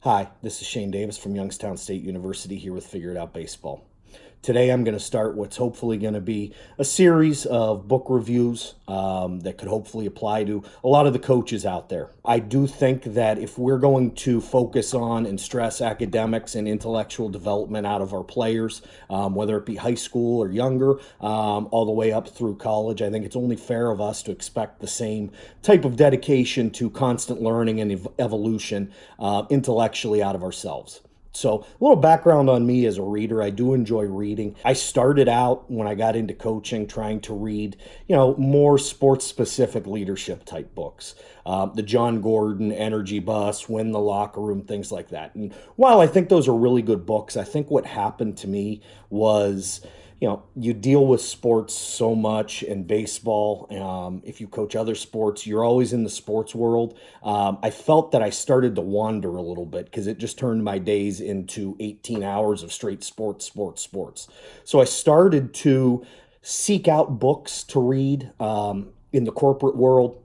Hi, this is Shane Davis from Youngstown State University here with Figure It Out Baseball. Today I'm going to start what's hopefully going to be a series of book reviews that could hopefully apply to a lot of the coaches out there. I do think that if we're going to focus on and stress academics and intellectual development out of our players, whether it be high school or younger, all the way up through college, I think it's only fair of us to expect the same type of dedication to constant learning and evolution intellectually out of ourselves. So, a little background on me as a reader. I do enjoy reading. I started out when I got into coaching trying to read, more sports specific leadership type books. The John Gordon, Energy Bus, Win the Locker Room, things like that. And while I think those are really good books, I think what happened to me was you deal with sports so much in baseball. If you coach other sports, you're always in the sports world. I felt that I started to wander a little bit because it just turned my days into 18 hours of straight sports, sports, sports. So I started to seek out books to read in the corporate world.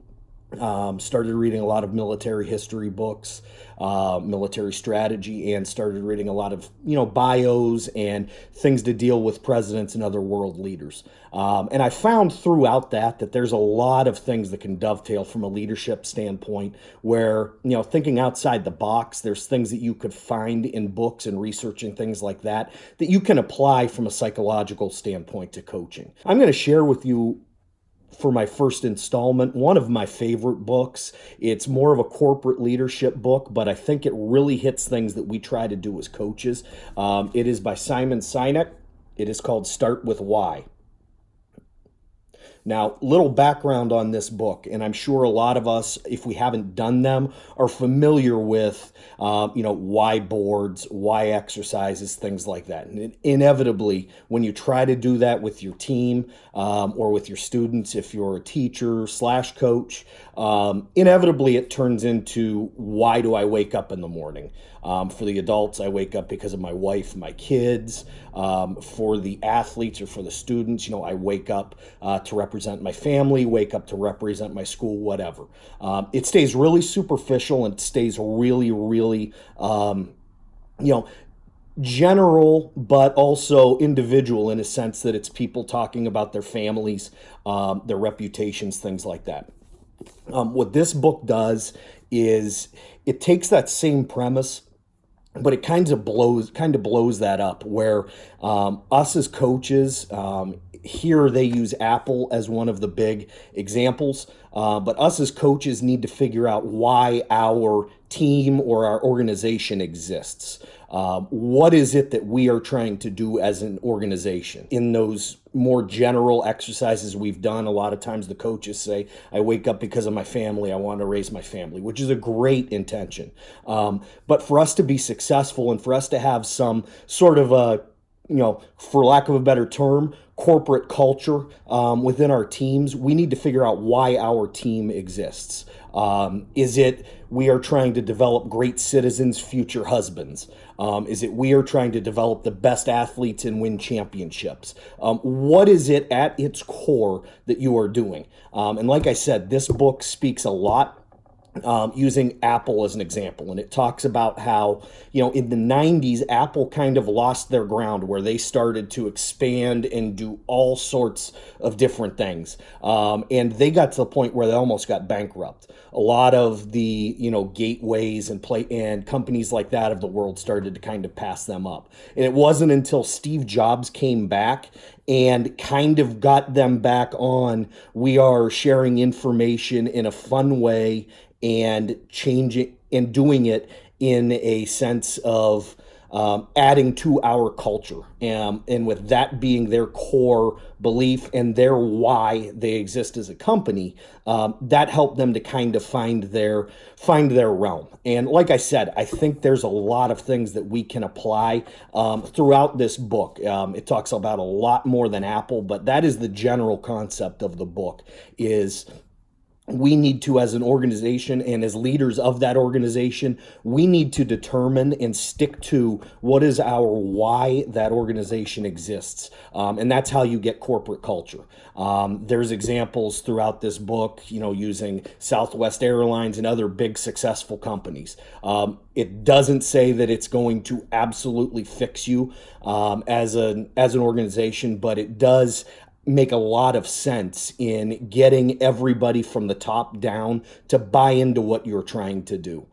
Started reading a lot of military history books, military strategy, and started reading a lot of bios and things to deal with presidents and other world leaders. And I found throughout that there's a lot of things that can dovetail from a leadership standpoint. Where thinking outside the box, there's things that you could find in books and researching things like that you can apply from a psychological standpoint to coaching. I'm going to share with you for my first installment, one of my favorite books. It's more of a corporate leadership book, but I think it really hits things that we try to do as coaches. It is by Simon Sinek. It is called Start With Why. Now, little background on this book, and I'm sure a lot of us, if we haven't done them, are familiar with, why boards, why exercises, things like that. And inevitably, when you try to do that with your team or with your students, if you're a teacher slash coach, inevitably it turns into, why do I wake up in the morning? For the adults, I wake up because of my wife, my kids. For the athletes or for the students, I wake up to represent my family, wake up to represent my school, whatever. It stays really superficial and it stays really, really, general, but also individual in a sense that it's people talking about their families, their reputations, things like that. What this book does is it takes that same premise, but it kind of blows that up. Where us as coaches, here they use Apple as one of the big examples, but us as coaches need to figure out why our team or our organization exists. What is it that we are trying to do as an organization? In those more general exercises we've done, a lot of times the coaches say, I wake up because of my family, I want to raise my family, which is a great intention. But for us to be successful and for us to have some sort of a, for lack of a better term, corporate culture within our teams, we need to figure out why our team exists. Is it we are trying to develop great citizens, future husbands? Is it we are trying to develop the best athletes and win championships? What is it at its core that you are doing? And like I said, this book speaks a lot using Apple as an example. And it talks about how, in the 90s, Apple kind of lost their ground where they started to expand and do all sorts of different things. And they got to the point where they almost got bankrupt. A lot of the, gateways and companies like that of the world started to kind of pass them up. And it wasn't until Steve Jobs came back and kind of got them back on, we are sharing information in a fun way and changing and doing it in a sense of adding to our culture. And with that being their core belief and their why they exist as a company, that helped them to kind of find their realm. And like I said, I think there's a lot of things that we can apply throughout this book. It talks about a lot more than Apple, but that is the general concept of the book. Is we need to, as an organization and as leaders of that organization, we need to determine and stick to what is our why that organization exists. And that's how you get corporate culture. There's examples throughout this book, using Southwest Airlines and other big successful companies. It doesn't say that it's going to absolutely fix you as an organization, but it does make a lot of sense in getting everybody from the top down to buy into what you're trying to do.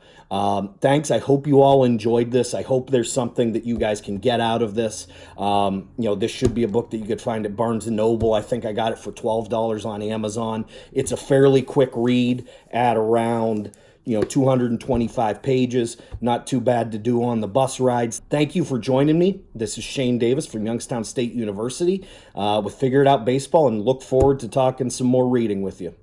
Thanks. I hope you all enjoyed this. I hope there's something that you guys can get out of this. This should be a book that you could find at Barnes & Noble. I think I got it for $12 on Amazon. It's a fairly quick read at around 225 pages. Not too bad to do on the bus rides. Thank you for joining me. This is Shane Davis from Youngstown State University with Figure It Out Baseball, and look forward to talking some more reading with you.